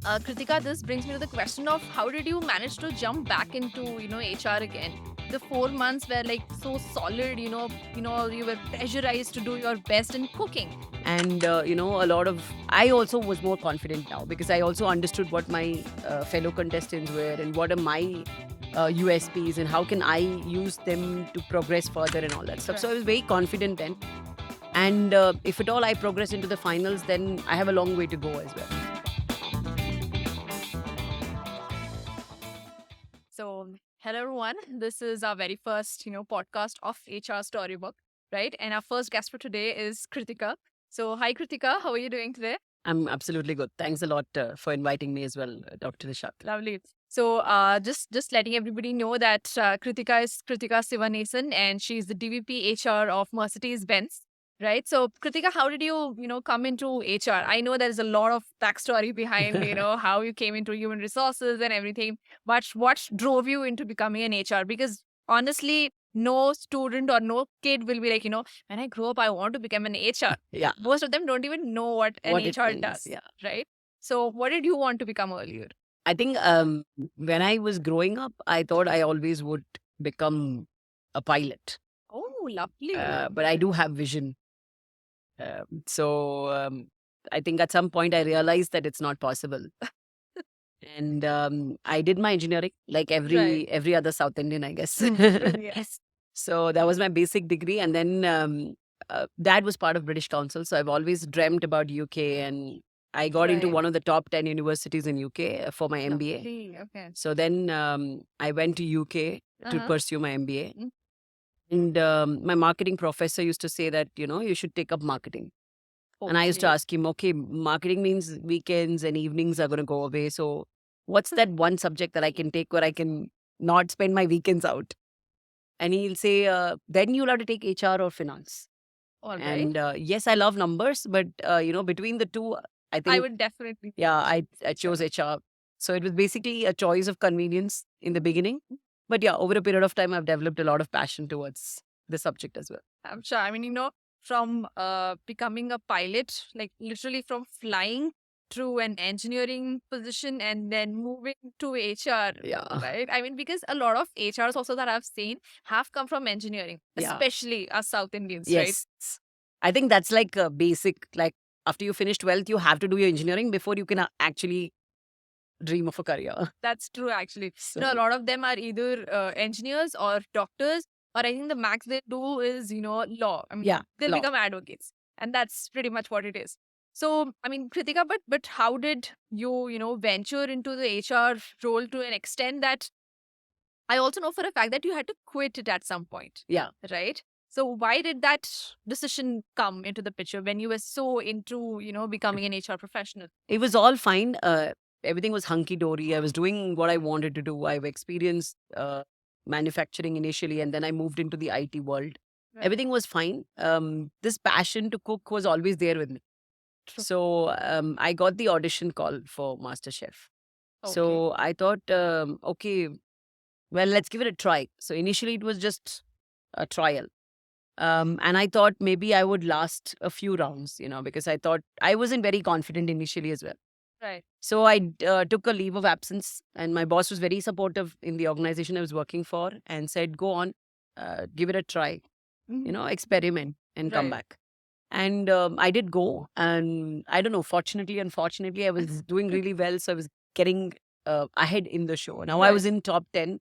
Kritika, this brings me to the question of how did you manage to jump back into HR again? The 4 months were like so solid. You were pressurized to do your best in cooking. And a lot of I also was more confident now because I also understood what my fellow contestants were and what are my USPs and how can I use them to progress further and all that stuff. So I was very confident then. And if at all I progress into the finals, then I have a long way to go as well. So, hello everyone. This is our very first, podcast of HR Storybook, right? And our first guest for today is Kritika. So, hi Kritika, how are you doing today? I'm absolutely good. Thanks a lot for inviting me as well, Dr. Nishat. Lovely. So, just letting everybody know that Kritika is Kritika Sivanesan, and she's the DVP HR of Mercedes Benz. Right. So, Kritika, how did you come into HR? I know there's a lot of backstory behind, how you came into human resources and everything. But what drove you into becoming an HR? Because honestly, no student or no kid will be like, when I grow up, I want to become an HR. Yeah. Most of them don't even know what an What it HR means, does. yeah. Right. So, what did you want to become earlier? I think when I was growing up, I thought I always would become a pilot. Oh, lovely. But I do have vision. So I think at some point I realized that it's not possible. And I did my engineering like Right. every other South Indian, I guess. Yes. So that was my basic degree. And then Dad was part of British Council. So I've always dreamt about UK, and I got into Right. one of the top 10 universities in UK for my MBA. Lovely. Okay. So then I went to UK to Uh-huh. pursue my MBA. Mm. And my marketing professor used to say that, you should take up marketing. And I used to Okay. ask him, okay, marketing means weekends and evenings are going to go away. So what's that one subject that I can take where I can not spend my weekends out? And he'll say, then you'll have to take HR or finance. All right. And yes, I love numbers, but between the two, I I think, would definitely. yeah, I chose HR. So it was basically a choice of convenience in the beginning. But yeah, over a period of time, I've developed a lot of passion towards the subject as well. I'm sure. I mean, from becoming a pilot, like literally from flying to an engineering position and then moving to HR, Yeah. right? I mean, because a lot of HRs also that I've seen have come from engineering, Yeah. especially us South Indians, right? Yes. I think that's like a basic, like after you finish 12th, you have to do your engineering before you can actually dream of a career. That's true, actually. So, A lot of them are either engineers or doctors, or I think the max they do is, law. I mean, yeah, they'll law. become advocates, and that's pretty much what it is. So, I mean, Kritika, but how did you, venture into the HR role to an extent that I also know for a fact that you had to quit it at some point, Yeah. right? So, why did that decision come into the picture when you were so into, becoming an HR professional? It was all fine. Everything was hunky dory. I was doing what I wanted to do. I've experienced manufacturing initially, and then I moved into the IT world. Right. Everything was fine. This passion to cook was always there with me. True. So I got the audition call for MasterChef. Okay. So I thought, okay, well, let's give it a try. So initially it was just a trial. And I thought maybe I would last a few rounds, because I thought I wasn't very confident initially as well. Right. So I took a leave of absence, and my boss was very supportive in the organization I was working for and said, go on, give it a try, experiment and come Right. back. And I did go, and I don't know, fortunately, unfortunately, I was doing really well. So I was getting ahead in the show. Now I was in top 10.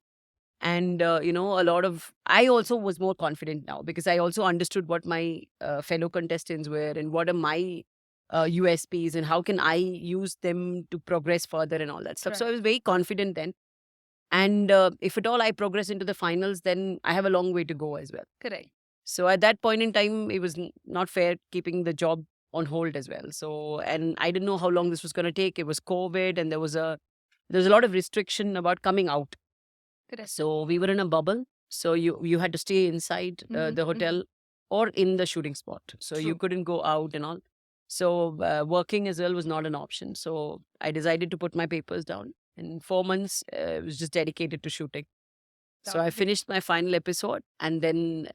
And, a lot of, I also was more confident now because I also understood what my fellow contestants were and what are my USPs and how can I use them to progress further and all that stuff. So I Right. was very confident then. And if at all I progress into the finals, then I have a long way to go as well. Correct. So at that point in time, it was not fair keeping the job on hold as well. So, and I didn't know how long this was going to take. It was COVID, and there was a lot of restriction about coming out. Correct. So we were in a bubble. So you had to stay inside the hotel or in the shooting spot. So you True. couldn't go out and all. So working as well was not an option. So I decided to put my papers down. And 4 months was just dedicated to shooting. So I Lovely. finished my final episode and then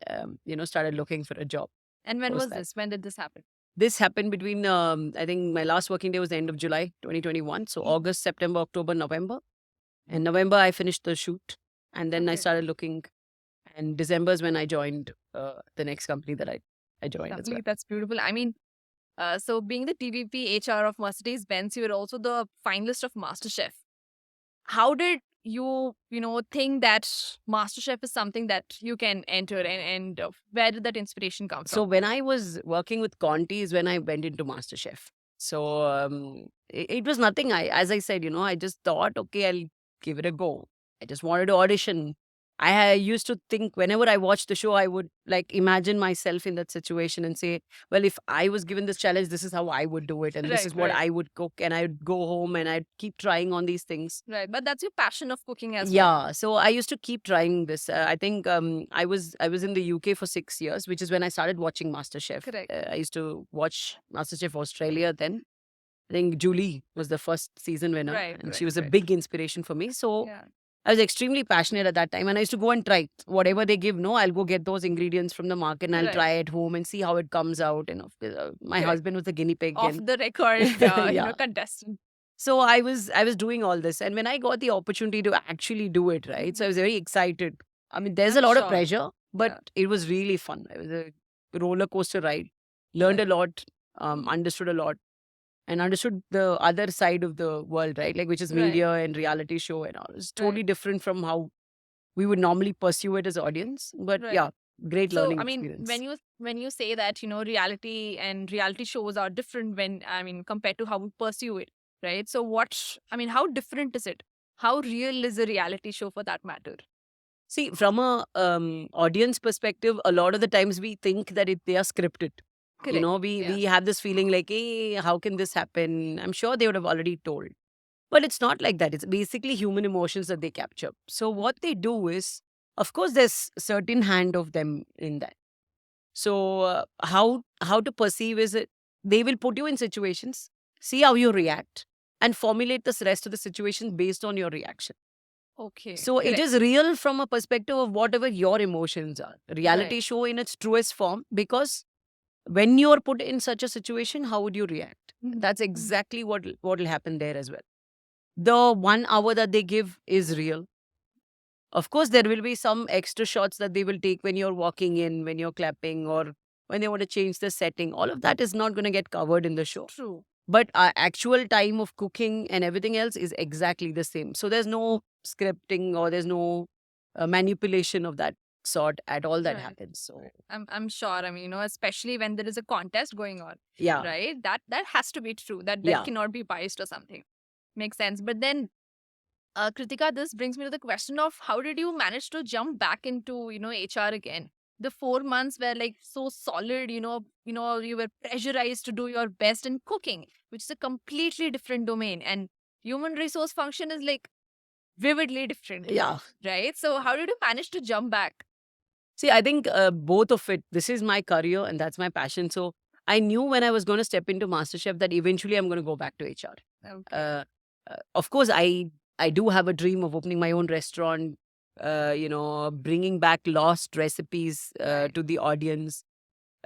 started looking for a job. And when Post was that. this? When did this happen? This happened between, I think my last working day was the end of July 2021. So August, September, October, November. And November, I finished the shoot. And then I Okay. started looking. And December is when I joined the next company that I joined as Lovely. well. That's beautiful. I mean, so being the DVP HR of Mercedes-Benz, you were also the finalist of MasterChef. How did you, think that MasterChef is something that you can enter, and where did that inspiration come So from? when I was working with Conti is when I went into MasterChef. So it was nothing. As I said, I just thought, okay, I'll give it a go. I just wanted to audition. I used to think whenever I watched the show, I would like imagine myself in that situation and say, well, if I was given this challenge, this is how I would do it, and this Right, is what right, I would cook, and I'd go home and I'd keep trying on these things. right. But that's your passion of cooking as well. Yeah, so I used to keep trying this. I think I was in the UK for 6 years, which is when I started watching MasterChef. Correct. I used to watch MasterChef Australia then. I think Julie was the first season winner, Right, and she right, was a right. big inspiration for me. So Yeah. I was extremely passionate at that time, and I used to go and try whatever they give. No, I'll go get those ingredients from the market, and I'll Right. try at home and see how it comes out. And my Correct. husband was the guinea pig, Off and the record, yeah. contestant. So I was doing all this, and when I got the opportunity to actually do it, right? So I was very excited. I mean, there's a I'm lot of sure. pressure, but Yeah. it was really fun. It was a roller coaster ride. Learned a lot, understood a lot, and understood the other side of the world, right? Like which is Right. media and reality show and all. It's totally Right. different from how we would normally pursue it as audience. But Right. yeah, great So learning I mean, experience. when you say that reality and reality shows are different compared to how we pursue it, right? So how different is it? How real is a reality show for that matter? See, from a audience perspective, a lot of the times we think that they are scripted. Correct. We Yeah. we have this feeling like, hey, how can this happen? I'm sure they would have already told. But it's not like that. It's basically human emotions that they capture. So what they do is, of course, there's certain hand of them in that. So how to perceive is it? They will put you in situations, see how you react, and formulate the rest of the situation based on your reaction. Okay. So it Correct. is real from a perspective of whatever your emotions are. Reality Right. show in its truest form, because when you're put in such a situation, how would you react? That's Mhm. exactly what will happen there as well. The 1 hour that they give is real. Of course, there will be some extra shots that they will take when you're walking in, when you're clapping, or when they want to change the setting. All of that is not going to get covered in the show. True. But our actual time of cooking and everything else is exactly the same. So there's no scripting or there's no manipulation of that sort at all that Right. happens. So I'm sure. Especially when there is a contest going on, yeah, right? That has to be true. That yeah. cannot be biased or something. Makes sense. But then, Kritika, this brings me to the question of how did you manage to jump back into HR again? The 4 months were like so solid. You were pressurized to do your best in cooking, which is a completely different domain, and human resource function is like vividly different, Yeah. right? So how did you manage to jump back? See, I think both of it. This is my career and that's my passion. So I knew when I was going to step into MasterChef that eventually I'm going to go back to HR. Okay. Of course, I do have a dream of opening my own restaurant. Bringing back lost recipes Right. to the audience.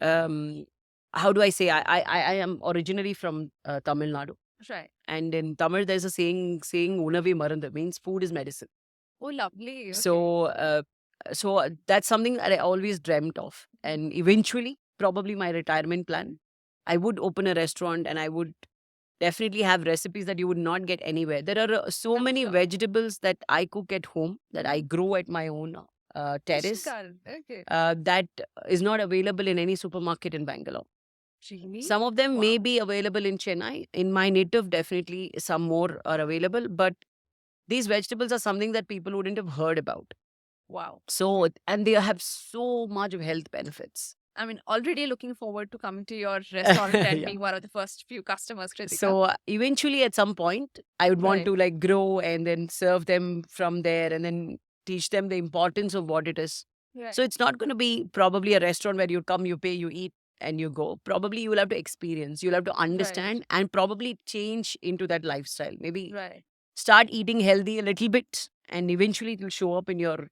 How do I say? I am originally from Tamil Nadu, Right. and in Tamil there's a saying "Unavi maranda" means food is medicine. Oh, lovely. Okay. So that's something that I always dreamt of. And eventually, probably my retirement plan, I would open a restaurant and I would definitely have recipes that you would not get anywhere. There are so I'm many sure. vegetables that I cook at home that I grow at my own terrace Ishkar. Okay. that is not available in any supermarket in Bangalore. Really? Some of them may Wow. be available in Chennai. In my native, definitely some more are available. But these vegetables are something that people wouldn't have heard about. Wow. So, and they have so much of health benefits. Already looking forward to coming to your restaurant and Yeah. being one of the first few customers, Kritika. So, eventually at some point, I would want Right. to like grow and then serve them from there and then teach them the importance of what it is. Right. So, it's not going to be probably a restaurant where you come, you pay, you eat, and you go. Probably you will have to experience, you'll have to understand and probably change into that lifestyle. Maybe Right. start eating healthy a little bit and eventually it will show up in your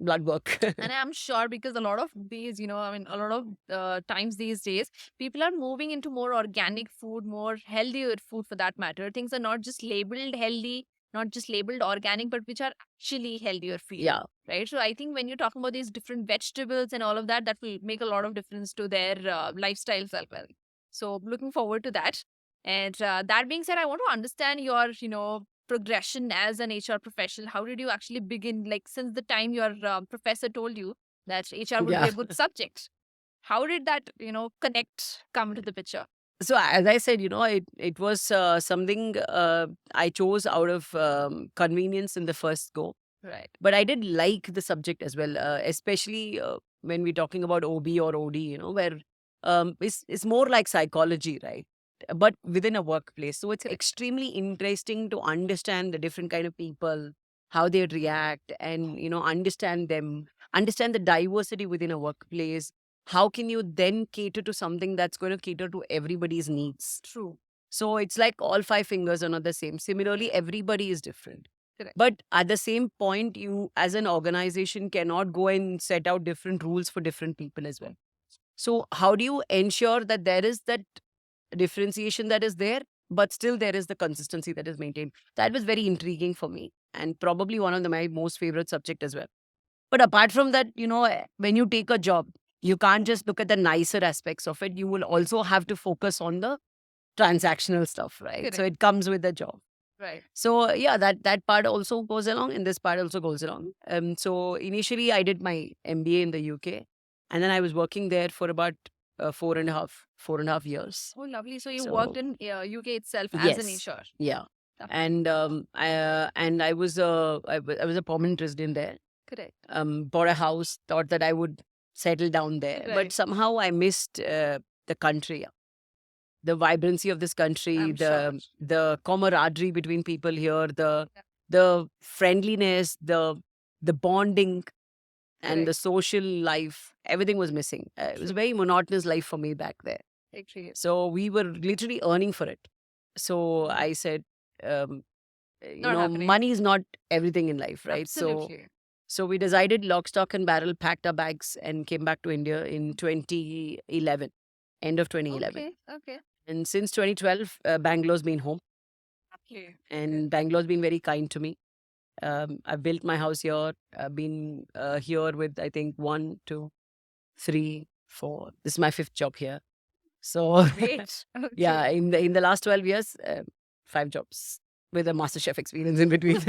blood work. And I'm sure because a lot of these, I mean, a lot of times these days, people are moving into more organic food, more healthier food for that matter. Things are not just labeled healthy, not just labeled organic, but which are actually healthier for you. Yeah. Right. So I think when you're talking about these different vegetables and all of that, that will make a lot of difference to their lifestyles as well. So looking forward to that. And that being said, I want to understand your, progression as an HR professional. How did you actually begin? Like since the time your professor told you that HR would be Yeah. a good subject, how did that connect come into the picture? So as I said, it was something I chose out of convenience in the first go. Right. But I did like the subject as well, especially when we're talking about OB or OD, where it's more like psychology, right? But within a workplace. So it's Correct. extremely interesting to understand the different kind of people, how they react, and, understand them, understand the diversity within a workplace. How can you then cater to something that's going to cater to everybody's needs? True. So it's like all five fingers are not the same. Similarly, everybody is different. Correct. But at the same point, you as an organization cannot go and set out different rules for different people as well. So how do you ensure that there is that differentiation that is there, but still there is the consistency that is maintained? That was very intriguing for me and probably one of my most favorite subject as well. But apart from that, when you take a job, you can't just look at the nicer aspects of it. You will also have to focus on the transactional stuff, right? So Correct. it comes with the job. Right. So yeah, that part also goes along, and this part also goes along. So initially, I did my MBA in the UK, and then I was working there for about 4.5 years. Oh, lovely. So you So worked in UK itself as an yes, HR. yeah, Lovely. and I was I was a permanent resident there. Correct. Bought a house, thought that I would settle down there, but Right. somehow I missed the country, the vibrancy of this country, I'm sure. the camaraderie between people here, Yeah. the friendliness, the bonding, and the Correct. social life. Everything was missing. It was a True. very monotonous life for me back there. Agree. So we were literally earning for it. So I said, um, Not happening. money is not everything in life, right? Absolutely. So we decided lock, stock, and barrel, packed our bags, and came back to India in 2011, end of 2011. Okay. Okay. And since 2012, Bangalore's been home, Okay. and Bangalore's been very kind to me. I've built my house here. I've been here with, I think, 1, 2, 3, 4. This is my 5th job here. So Great. Okay. yeah, in the last 12 years, 5 jobs with a MasterChef experience in between.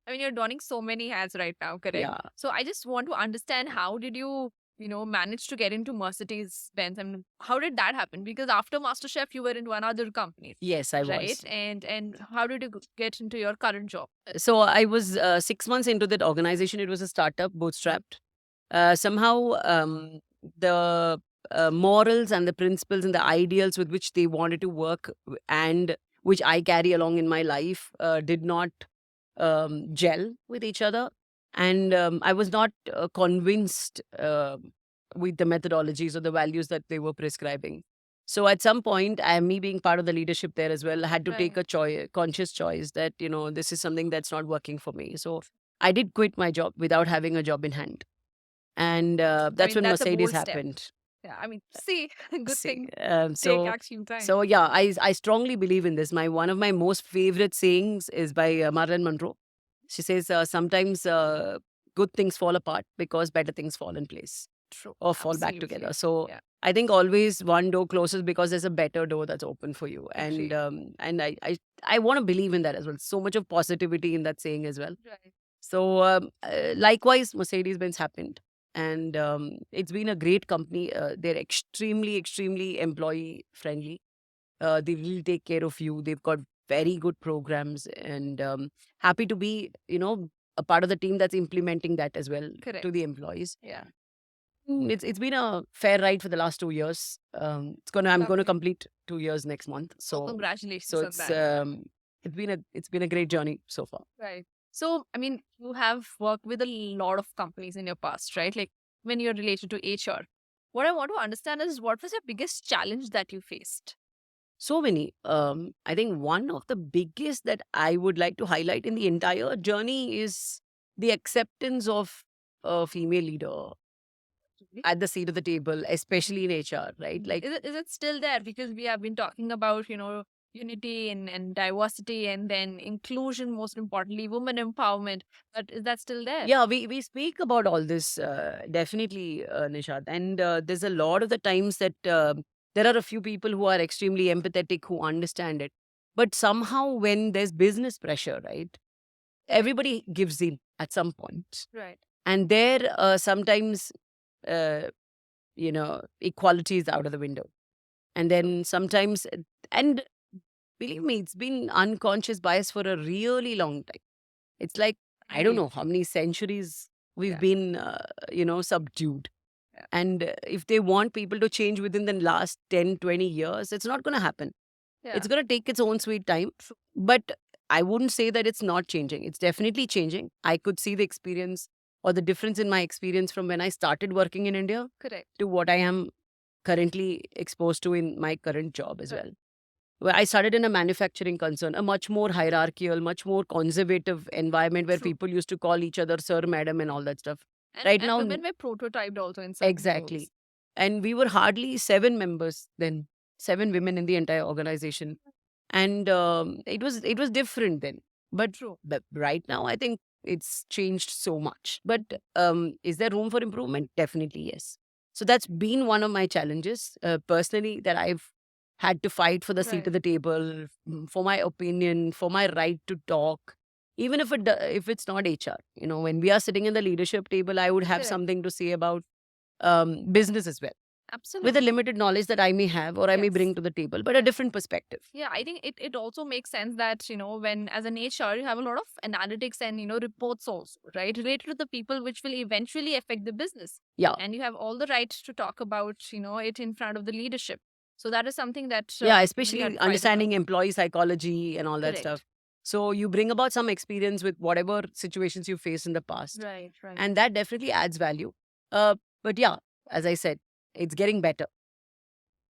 I mean, you're donning so many hats right now, correct? Yeah. So I just want to understand how did you, manage to get into Mercedes Benz? I mean, how did that happen? Because after MasterChef, you were into another company, Yes, I right? was. And how did you get into your current job? So I was 6 months into that organization. It was a startup, bootstrapped. Somehow, the morals and the principles and the ideals with which they wanted to work and which I carry along in my life did not gel with each other. And I was not convinced with the methodologies or the values that they were prescribing. So at some point, me being part of the leadership there as well, had to take Right. a conscious choice that, this is something that's not working for me. So I did quit my job without having a job in hand. And that's mean, when that's a Mercedes bold step. happened. Yeah. I mean, see, good See, thing. Take so action time. so yeah, I strongly believe in this. One of my most favorite sayings is by Marilyn Monroe. She says, sometimes good things fall apart because better things fall in place True. or fall back together. Absolutely. So Yeah. I think always one door closes because there's a better door that's open for you. Agree. And I want to believe in that as well. So much of positivity in that saying as well. Right. So likewise, Mercedes-Benz happened. And it's been a great company. They're extremely, extremely employee friendly. They really take care of you. They've got very good programs, and happy to be, a part of the team that's implementing that as well Correct. to the employees. Yeah. It's been a fair ride for the last 2 years. I'm going to Lovely. complete 2 years next month. Oh, So congratulations so on it's that. it's been a great journey so far. Right. So, I mean, you have worked with a lot of companies in your past, right? Like when you're related to HR. What I want to understand is what was your biggest challenge that you faced? So many. I think one of the biggest that I would like to highlight in the entire journey is the acceptance of a female leader at the seat of the table, especially in HR, right? Like, Is it still there? Because we have been talking about, unity and diversity and then inclusion, most importantly, women empowerment. But is that still there? yeah, we speak about all this definitely, Nishad. And there's a lot of the times that there are a few people who are extremely empathetic, who understand it. But somehow, when there's business pressure, right, everybody gives in at some point. Right. And there, sometimes, uh, equality is out of the window. And then sometimes, and believe me, it's been unconscious bias for a really long time. It's like, I don't know how many centuries we've Yeah. been, subdued. Yeah. And if they want people to change within the last 10, 20 years, it's not going to happen. Yeah. It's going to take its own sweet time. But I wouldn't say that it's not changing. It's definitely changing. I could see the experience or the difference in my experience from when I started working in India Correct. to what I am currently exposed to in my current job as Right. well. Well, I started in a manufacturing concern, a much more hierarchical, much more conservative environment where True. people used to call each other sir, madam, and all that stuff. And, Right and now, women were prototyped also in certain exactly. roles. And we were hardly 7 members then, 7 women in the entire organization. And it was different then. But True. right now, I think it's changed so much. But is there room for improvement? Definitely, yes. So that's been one of my challenges personally, that I've had to fight for the seat Right. of the table, for my opinion, for my right to talk. Even if it's not HR, when we are sitting in the leadership table, I would have Correct. something to say about business as well, Absolutely. with a limited knowledge that I may have or I may Yes. bring to the table, but a different perspective. Yeah, I think it also makes sense that, when as an HR, you have a lot of analytics and, reports also, right? Related to the people which will eventually affect the business. Yeah. And you have all the right to talk about, it in front of the leadership. So that is something that Yeah, we especially are quite understanding about. employee psychology and all that Correct. stuff. So you bring about some experience with whatever situations you faced in the past. Right, right. And that definitely adds value. But yeah, as I said, it's getting better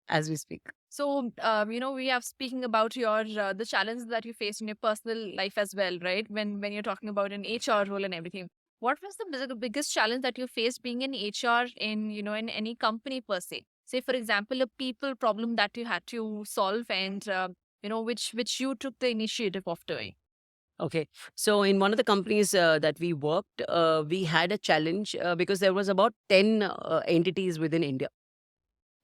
as we speak. So, we have speaking about your the challenges that you face in your personal life as well, right? When you're talking about an HR role and everything, what was the biggest challenge that you faced being in HR in in any company per se? Say, for example, a people problem that you had to solve, and which you took the initiative of doing. Okay. So in one of the companies that we worked, we had a challenge because there was about 10 entities within India.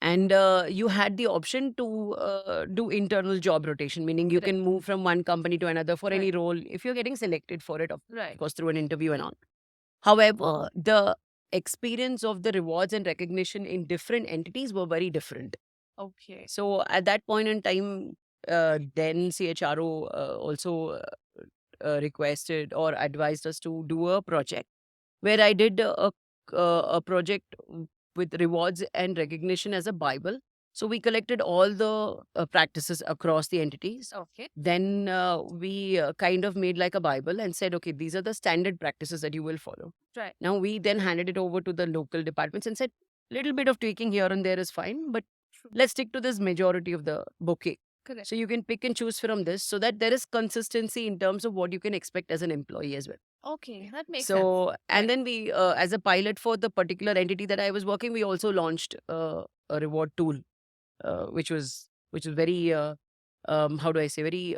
And you had the option to do internal job rotation, meaning you Correct. can move from one company to another for any Right. role if you're getting selected for it, of Right. course, through an interview and all. However, the experience of the rewards and recognition in different entities were very different. Okay. So at that point in time, then CHRO also requested or advised us to do a project where I did a project with rewards and recognition as a Bible. So we collected all the practices across the entities. Okay. Then we kind of made like a Bible and said, okay, these are the standard practices that you will follow. Right. Now we then handed it over to the local departments and said, little bit of tweaking here and there is fine, but let's stick to this majority of the bouquet. Correct. So you can pick and choose from this so that there is consistency in terms of what you can expect as an employee as well. Okay, that makes sense. So, and Right. then we, as a pilot for the particular entity that I was working, we also launched a reward tool, which was very, how do I say, very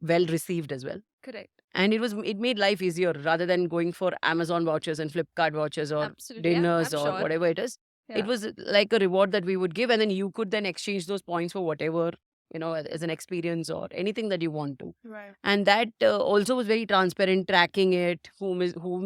well received as well. Correct. And it made life easier rather than going for Amazon vouchers and Flipkart vouchers or Absolutely. Yeah, dinners I'm or sure. whatever it is. Yeah. It was like a reward that we would give, and then you could then exchange those points for whatever, as an experience or anything that you want to. Right. And that also was very transparent, tracking it, whom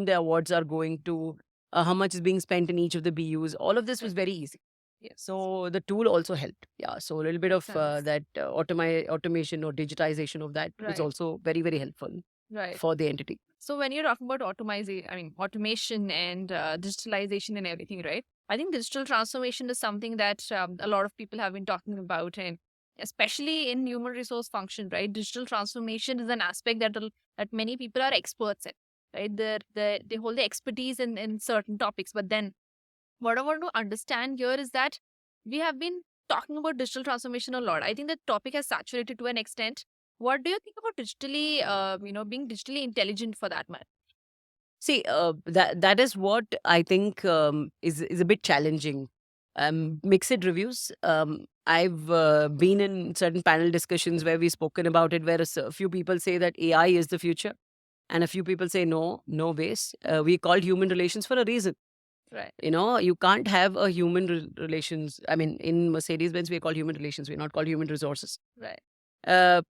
the awards are going to, how much is being spent in each of the BUs. All of this was very easy. Yes. So the tool also helped. Yeah. So a little bit of Sense. that automation or digitization of that was Right. also very, very helpful Right. for the entity. So when you're talking about automation and digitalization and everything, right? I think digital transformation is something that a lot of people have been talking about, and especially in human resource function, right? Digital transformation is an aspect that many people are experts in, right? They hold the expertise in certain topics. But then, what I want to understand here is that we have been talking about digital transformation a lot. I think the topic has saturated to an extent. What do you think about digitally, being digitally intelligent for that matter? See, that is what I think is a bit challenging. Mixed reviews. I've been in certain panel discussions where we've spoken about it, where a few people say that AI is the future, and a few people say no, no ways. We called human relations for a reason. Right. You can't have a human relations. I mean, in Mercedes-Benz, we're called human relations. We're not called human resources. Right. Uh,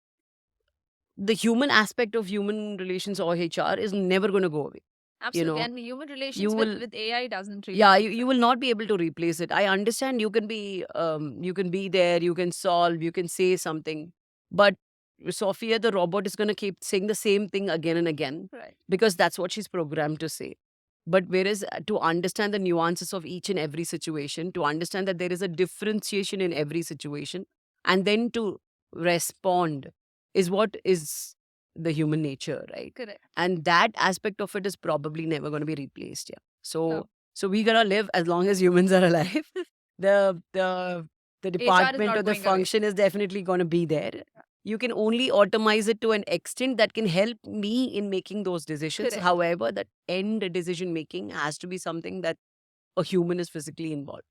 the human aspect of human relations or HR is never going to go away. Absolutely. know, And human relations you will with AI doesn't really. yeah, you will not be able to replace it. I understand you can be there, you can solve, you can say something, but Sophia the robot is going to keep saying the same thing again and again Right. because that's what she's programmed to say. But whereas to understand the nuances of each and every situation, to understand that there is a differentiation in every situation, and then to respond is what is the human nature, right? Correct. And that aspect of it is probably never going to be replaced. Yeah. So No. so we gotta live as long as humans are alive. The department not or the going away. function is definitely going to be there. You can only automate it to an extent that can help me in making those decisions. Correct. However, that end decision making has to be something that a human is physically involved.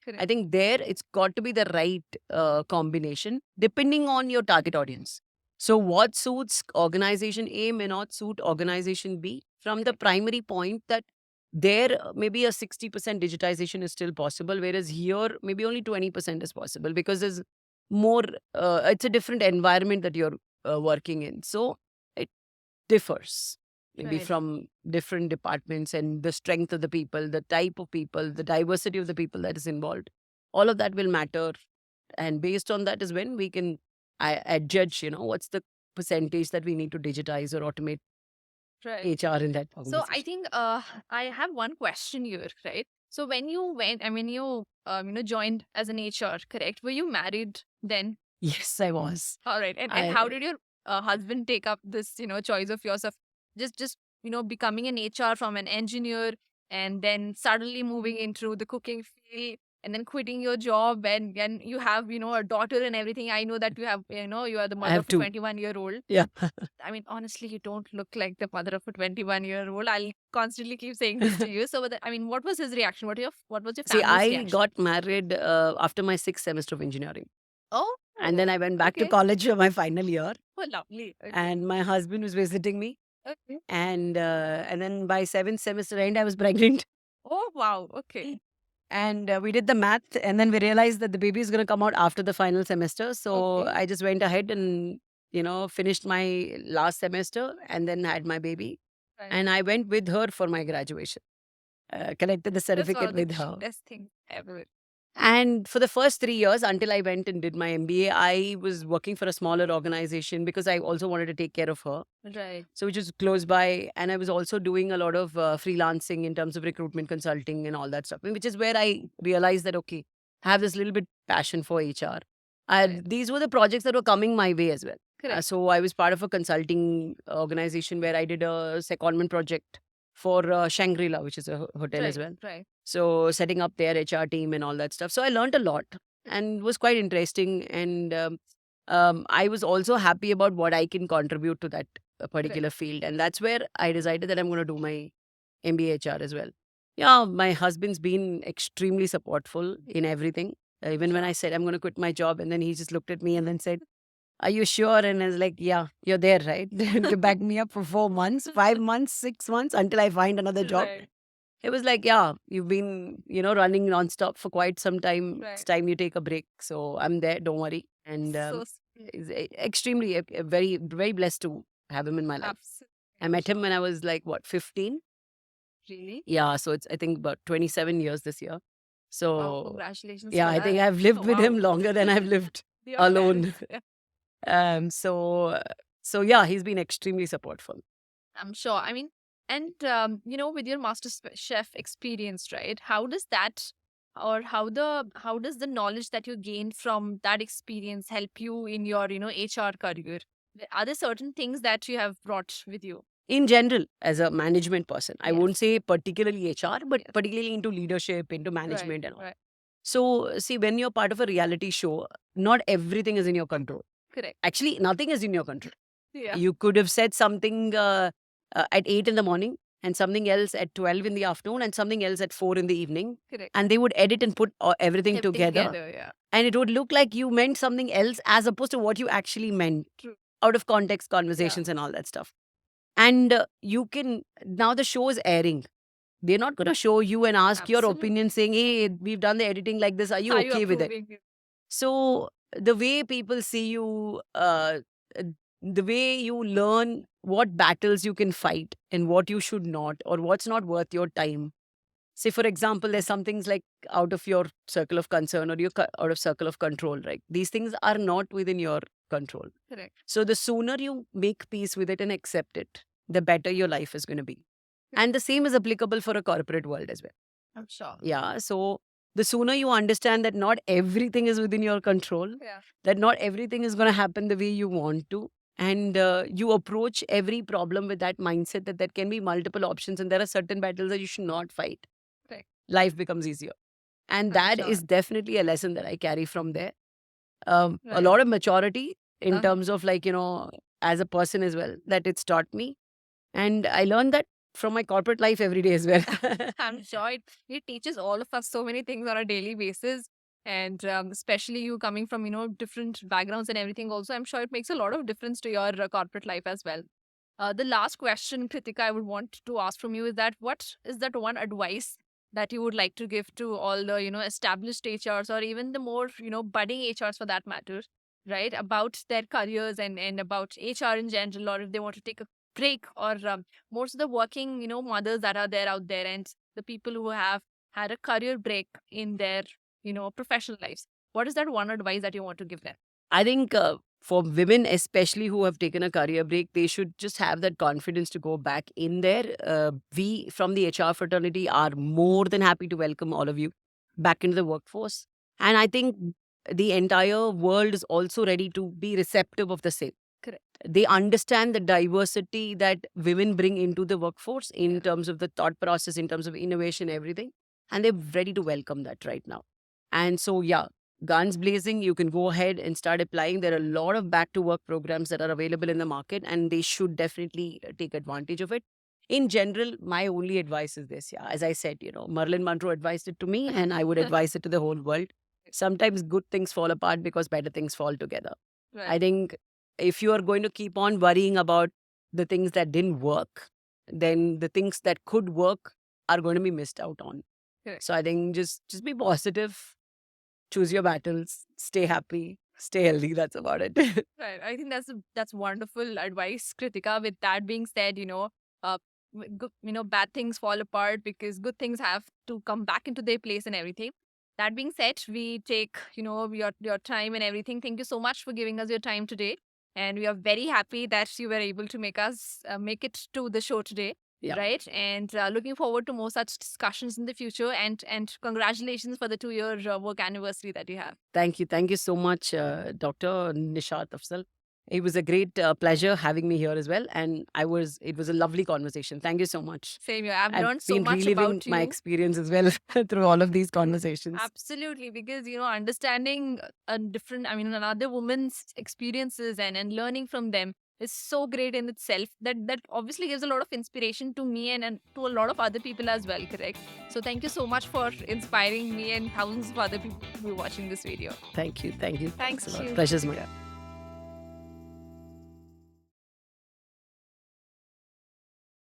I Correct. think there it's got to be the right combination depending on your target audience. So what suits organization A may not suit organization B from the primary point that there maybe a 60% digitization is still possible, whereas here maybe only 20% is possible because there's more, it's a different environment that you're working in. So it differs maybe Right. from different departments and the strength of the people, the type of people, the diversity of the people that is involved. All of that will matter. And based on that is when we can I judge, what's the percentage that we need to digitize or automate Right. HR in that So organization. I think I have one question here, right? So when you went, I mean, you joined as an HR, correct? Were you married then? Yes, I was. All right. And I how did your husband take up this, choice of yours of just becoming an HR from an engineer and then suddenly moving into the cooking field and then quitting your job and you have, a daughter and everything. I know that you have, you are the mother have of a two. 21-year-old. Yeah. I mean, honestly, you don't look like the mother of a 21-year-old. I'll constantly keep saying this to you. So, I mean, what was his reaction? What was your See, family's I reaction? got married after my 6th semester of engineering. Oh, And then I went back to okay. college for my final year. Oh, lovely. Okay. And my husband was visiting me. Okay. And then by 7th semester end, I was pregnant. Oh, wow. Okay. And we did the math. And then we realized that the baby is going to come out after the final semester. So Okay. I just went ahead and, finished my last semester and then had my baby. Right. And I went with her for my graduation. Collected the That's one certificate of the with her. best things ever. And for the first 3 years, until I went and did my MBA, I was working for a smaller organization because I also wanted to take care of her. Right. So, which is close by. And I was also doing a lot of freelancing in terms of recruitment consulting and all that stuff, which is where I realized that, okay, I have this little bit passion for HR. Right. These were the projects that were coming my way as well. Correct. So, I was part of a consulting organization where I did a secondment project for Shangri-La, which is a hotel as Right. well. Right. So setting up their HR team and all that stuff. So I learned a lot and it was quite interesting. And I was also happy about what I can contribute to that particular field. And that's where I decided that I'm going to do my MBA HR as well. Yeah, my husband's been extremely supportful in everything. Even when I said I'm going to quit my job, and then he just looked at me and then said, "Are you sure?" And I was like, "Yeah, you're there, right?" To back me up for 4 months, 5 months, 6 months until I find another job. Right. It was like, yeah, you've been, running nonstop for quite some time. It's Right. time you take a break. So I'm there, don't worry. And So sweet. extremely, very, very blessed to have him in my life. Absolutely. I met him when I was like, what, 15? Really? Yeah, so it's, I think, about 27 years this year. Wow, So, congratulations yeah, for I think that. I've lived Oh, with him wow. longer than I've lived Your alone. parents. Yeah. So yeah, he's been extremely supportful. I'm sure. I mean, and with your master chef experience, right? How does that, or how does the knowledge that you gained from that experience help you in your HR career? Are there certain things that you have brought with you? In general, as a management person, I Yes. won't say particularly HR, but Yes. particularly into leadership, into Right. management and all. Right. So, see, when you're part of a reality show, not everything is in your control. Correct. Actually, nothing is in your control. Yeah. You could have said something at 8 in the morning, and something else at 12 in the afternoon, and something else at 4 in the evening. Correct. And they would edit and put everything together. Yeah. And it would look like you meant something else as opposed to what you actually meant. True. Out of context conversations and all that stuff. And you can, now the show is airing. They're not going to show you and ask your Absolutely. opinion saying, hey, we've done the editing like this. Are you Are okay with it? approving? So the way people see you, the way you learn what battles you can fight and what you should not, or what's not worth your time. Say, for example, there's some things like out of your circle of concern or out of circle of control, right? These things are not within your control. Correct. So the sooner you make peace with it and accept it, the better your life is going to be. And the same is applicable for a corporate world as well. I'm sure. Yeah. So the sooner you understand that not everything is within your control, Yeah. that not everything is going to happen the way you want to, and you approach every problem with that mindset that there can be multiple options and there are certain battles that you should not fight. Right. Life becomes easier. And I'm that sure. is definitely a lesson that I carry from there. A Right. lot of maturity in Uh-huh. terms of like, as a person as well, that it's taught me. And I learned that from my corporate life every day as well. I'm sure it teaches all of us so many things on a daily basis. And especially you coming from, different backgrounds and everything also, I'm sure it makes a lot of difference to your corporate life as well. The last question, Kritika, I would want to ask from you is that what is that one advice that you would like to give to all the, established HRs or even the more, budding HRs for that matter, right? About their careers and about HR in general, or if they want to take a break, or most of the working, mothers that are there out there and the people who have had a career break in their, professional lives. What is that one advice that you want to give them? I think for women, especially who have taken a career break, they should just have that confidence to go back in there. We from the HR fraternity are more than happy to welcome all of you back into the workforce. And I think the entire world is also ready to be receptive of the same. Correct. They understand the diversity that women bring into the workforce in terms of the thought process, in terms of innovation, everything. And they're ready to welcome that right now. And so, yeah, guns blazing, you can go ahead and start applying. There are a lot of back to work programs that are available in the market, and they should definitely take advantage of it. In general, my only advice is this. Yeah, as I said, Marilyn Monroe advised it to me, and I would advise it to the whole world. Sometimes good things fall apart because better things fall together. Right. I think if you are going to keep on worrying about the things that didn't work, then the things that could work are going to be missed out on. Correct. So I think just be positive, choose your battles, stay happy, stay healthy. That's about it. Right. I think that's wonderful advice, Kritika. With that being said, bad things fall apart because good things have to come back into their place and everything. That being said, we take, your time and everything. Thank you so much for giving us your time today. And we are very happy that you were able to make it to the show today. Yeah. Right. And looking forward to more such discussions in the future. And congratulations for the 2-year work anniversary that you have. Thank you. Thank you so much, Dr. Nishat Afzal. It was a great pleasure having me here as well. And it was a lovely conversation. Thank you so much. Same here. I've I've learned so been much reliving about you. my experience as well through all of these conversations. Absolutely, because understanding another woman's experiences and learning from them is so great in itself that obviously gives a lot of inspiration to me and to a lot of other people as well. Correct. So thank you so much for inspiring me and thousands of other people who are watching this video. Thank you. Thank you. Thanks Thanks a lot. you. Pleasure's mine.